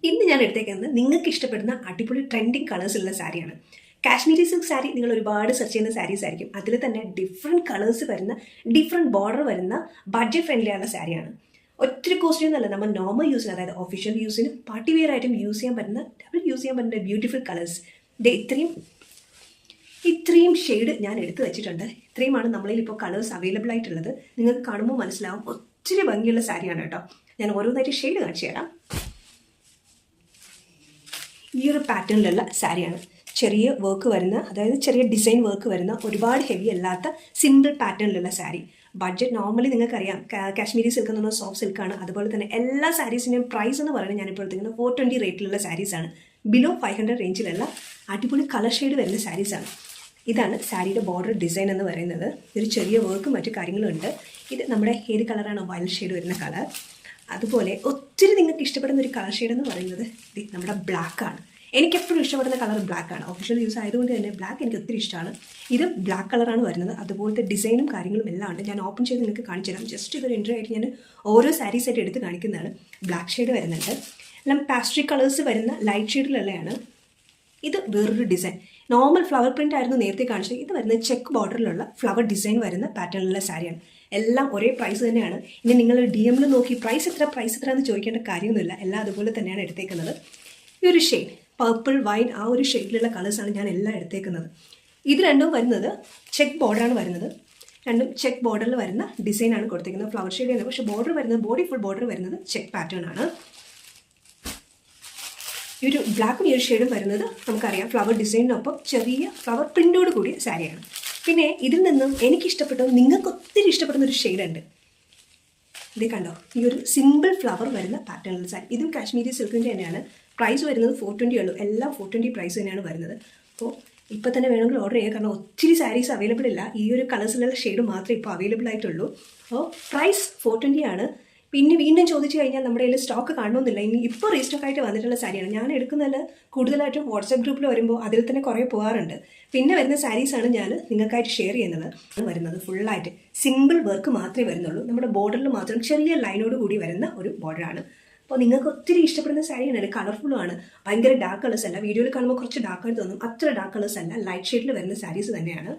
ഇന്ന് ഞാൻ എടുത്തേക്കുന്നത് നിങ്ങൾക്ക് ഇഷ്ടപ്പെടുന്ന അടിപൊളി ട്രെൻഡിങ് കളേഴ്സുള്ള സാരിയാണ്. കാശ്മീരി സിൽക്ക് സാരി നിങ്ങൾ ഒരുപാട് സെർച്ച് ചെയ്യുന്ന സാരീസ് ആയിരിക്കും. അതിൽ തന്നെ ഡിഫറെൻറ്റ് കളേഴ്സ് വരുന്ന, ഡിഫറെൻറ്റ് ബോർഡർ വരുന്ന, ബഡ്ജറ്റ് ഫ്രണ്ട്ലി ആയുള്ള സാരിയാണ്. ഒത്തിരി കോസ്റ്റ്ലി ഒന്നല്ല, നമ്മൾ നോർമൽ യൂസിന്, അതായത് ഒഫീഷ്യൽ യൂസിന്, പാർട്ടി വെയർ ആയിട്ടും യൂസ് ചെയ്യാൻ പറ്റുന്ന, ഡബിൾ യൂസ് ചെയ്യാൻ പറ്റുന്ന ബ്യൂട്ടിഫുൾ കളേഴ്സ്. ഇത്രയും ഷെയ്ഡ് ഞാൻ എടുത്തു വെച്ചിട്ടുണ്ട്. ഇത്രയുമാണ് നമ്മളിൽ ഇപ്പോൾ കളേഴ്സ് അവൈലബിൾ ആയിട്ടുള്ളത്. നിങ്ങൾക്ക് കാണുമ്പോൾ മനസ്സിലാവും ഒത്തിരി ഭംഗിയുള്ള സാരിയാണ് കേട്ടോ. ഞാൻ ഓരോന്നായിട്ട് ഷെയ്ഡ് കാണിച്ചു തരാം. ഈ ഒരു പാറ്റേണിലുള്ള സാരിയാണ്. ചെറിയ വർക്ക് വരുന്ന, അതായത് ചെറിയ ഡിസൈൻ വർക്ക് വരുന്ന, ഒരുപാട് ഹെവി അല്ലാത്ത സിമ്പിൾ പാറ്റേണിലുള്ള സാരി. ബഡ്ജറ്റ് നോർമലി നിങ്ങൾക്കറിയാം, കാശ്മീരി സിൽക്ക് എന്ന് പറഞ്ഞാൽ സോഫ്റ്റ് സിൽക്കാണ്. അതുപോലെ തന്നെ എല്ലാ സാരീസിൻ്റെയും പ്രൈസ് എന്ന് പറയുന്നത് ഞാനിപ്പോൾ എടുത്തിരിക്കുന്നത് 420 റേറ്റിലുള്ള സാരീസാണ്. ബിലോ 500 റേഞ്ചിലുള്ള അടിപൊളി കളർ ഷെയ്ഡ് വരുന്ന സാരീസാണ്. ഇതാണ് സാരിയുടെ ബോർഡർ ഡിസൈൻ എന്ന് പറയുന്നത്. ഒരു ചെറിയ വർക്കും മറ്റു കാര്യങ്ങളും ഉണ്ട്. ഇത് നമ്മുടെ ഏത് കളറാണ്? വയലറ്റ് ഷെയ്ഡ് വരുന്ന കളർ. അതുപോലെ ഒത്തിരി നിങ്ങൾക്ക് ഇഷ്ടപ്പെടുന്ന ഒരു കളർ ഷെയ്ഡ് എന്ന് പറയുന്നത് നമ്മുടെ ബ്ലാക്കാണ്. എനിക്കെപ്പോഴും ഇഷ്ടപ്പെടുന്ന കളർ ബ്ലാക്കാണ്. ഒഫീഷ്യൽ യൂസ് ആയതുകൊണ്ട് തന്നെ ബ്ലാക്ക് എനിക്ക് ഒത്തിരി ഇഷ്ടമാണ്. ഇത് ബ്ലാക്ക് കളറാണ് വരുന്നത്. അതുപോലത്തെ ഡിസൈനും കാര്യങ്ങളും എല്ലാം ഉണ്ട്. ഞാൻ ഓപ്പൺ ചെയ്ത് നിങ്ങൾക്ക് കാണിച്ചു തരാം. ജസ്റ്റ് ഇതൊരു എൻട്രി ആയിട്ട് ഞാൻ ഓരോ സാരീസായിട്ട് എടുത്ത് കാണിക്കുന്നതാണ്. ബ്ലാക്ക് ഷെയ്ഡ് വരുന്നുണ്ട്. എല്ലാം പാസ്ട്രി കളേഴ്സ് വരുന്ന ലൈറ്റ് ഷെയ്ഡിലുള്ളതാണ്. ഇത് വേറൊരു ഡിസൈൻ. നോർമൽ ഫ്ലവർ പ്രിൻ്റ് ആയിരുന്നു നേരത്തെ കാണിച്ചത്. ഇത് വരുന്നത് ചെക്ക് ബോർഡറിലുള്ള ഫ്ലവർ ഡിസൈൻ വരുന്ന പാറ്റേണിലുള്ള സാരിയാണ്. എല്ലാം ഒരേ പ്രൈസ് തന്നെയാണ്. ഇനി നിങ്ങൾ DM നോക്കി പ്രൈസ് എത്ര എന്ന് ചോദിക്കേണ്ട കാര്യമൊന്നുമില്ല. എല്ലാം അതുപോലെ തന്നെയാണ് എടുത്തേക്കുന്നത്. ഈ ഒരു ഷെയ്ഡ് പർപ്പിൾ വൈൻ, ആ ഒരു ഷെയ്ഡിലുള്ള കളേഴ്സാണ് ഞാൻ എല്ലാം എടുത്തേക്കുന്നത്. ഇത് രണ്ടും വരുന്നത് ചെക്ക് ബോർഡറാണ് വരുന്നത്. രണ്ടും ചെക്ക് ബോർഡറിൽ വരുന്ന ഡിസൈനാണ് കൊടുത്തേക്കുന്നത്. ഫ്ലവർ ഷെയ്ഡ് ആണ്, പക്ഷേ ബോർഡർ വരുന്നത്, ബോഡി ഫുൾ ബോർഡർ വരുന്നത് ചെക്ക് പാറ്റേൺ ആണ്. ഈ ഒരു ബ്ലാക്കും ഈ ഒരു ഷെയ്ഡും വരുന്നത് നമുക്കറിയാം ഫ്ലവർ ഡിസൈനിനൊപ്പം ചെറിയ ഫ്ലവർ പ്രിൻ്റോട് കൂടിയ സാരിയാണ്. പിന്നെ ഇതിൽ നിന്നും എനിക്കിഷ്ടപ്പെട്ടത്, നിങ്ങൾക്ക് ഒത്തിരി ഇഷ്ടപ്പെടുന്ന ഒരു ഷെയ്ഡുണ്ട്. ഇത് കണ്ടോ, ഈ ഒരു സിമ്പിൾ ഫ്ലവർ വരുന്ന പാറ്റേണിൽ സാരി. ഇതും കാശ്മീരി സിൽക്കിൻ്റെ തന്നെയാണ്. പ്രൈസ് വരുന്നത് 420 ഉള്ളൂ. എല്ലാം 420 പ്രൈസ് തന്നെയാണ് വരുന്നത്. അപ്പോൾ ഇപ്പോൾ തന്നെ വേണമെങ്കിൽ ഓർഡർ ചെയ്യുക. കാരണം ഒത്തിരി സാരീസ് അവൈലബിൾ ഇല്ല. ഈ ഒരു കളേഴ്സിലുള്ള ഷെയ്ഡ് മാത്രമേ ഇപ്പോൾ അവൈലബിൾ ആയിട്ടുള്ളൂ. അപ്പോൾ പ്രൈസ് 420 ആണ്. പിന്നെ വീണ്ടും ചോദിച്ചു കഴിഞ്ഞാൽ നമ്മുടെ കയ്യിൽ സ്റ്റോക്ക് കാണണമെന്നില്ല. ഇനി ഇപ്പോൾ റീസ്റ്റോക്ക് ആയിട്ട് വന്നിട്ടുള്ള സാരിയാണ് ഞാൻ എടുക്കുന്നതിൽ. കൂടുതലായിട്ടും വാട്സാപ്പ് ഗ്രൂപ്പിൽ വരുമ്പോൾ അതിൽ തന്നെ കുറേ പോകാറുണ്ട്. പിന്നെ വരുന്ന സാരീസാണ് ഞാൻ നിങ്ങൾക്കായിട്ട് ഷെയർ ചെയ്യുന്നത്. വരുന്നത് ഫുള്ളായിട്ട് സിമ്പിൾ വർക്ക് മാത്രമേ വരുന്നുള്ളൂ. നമ്മുടെ ബോർഡറിൽ മാത്രം ചെറിയ ലൈനോട് കൂടി വരുന്ന ഒരു ബോർഡറാണ്. അപ്പോൾ നിങ്ങൾക്ക് ഒത്തിരി ഇഷ്ടപ്പെടുന്ന സാരിയാണ്. കളർഫുള്ളുമാണ്. ഭയങ്കര ഡാർക്ക് കളേഴ്സ് അല്ല. വീഡിയോയിൽ കാണുമ്പോൾ കുറച്ച് ഡാർക്കായിട്ട് തോന്നും. അത്ര ഡാർക്ക് കളേഴ്സ് അല്ല. ലൈറ്റ് ഷെയ്ഡിൽ വരുന്ന സാരീസ് തന്നെയാണ്.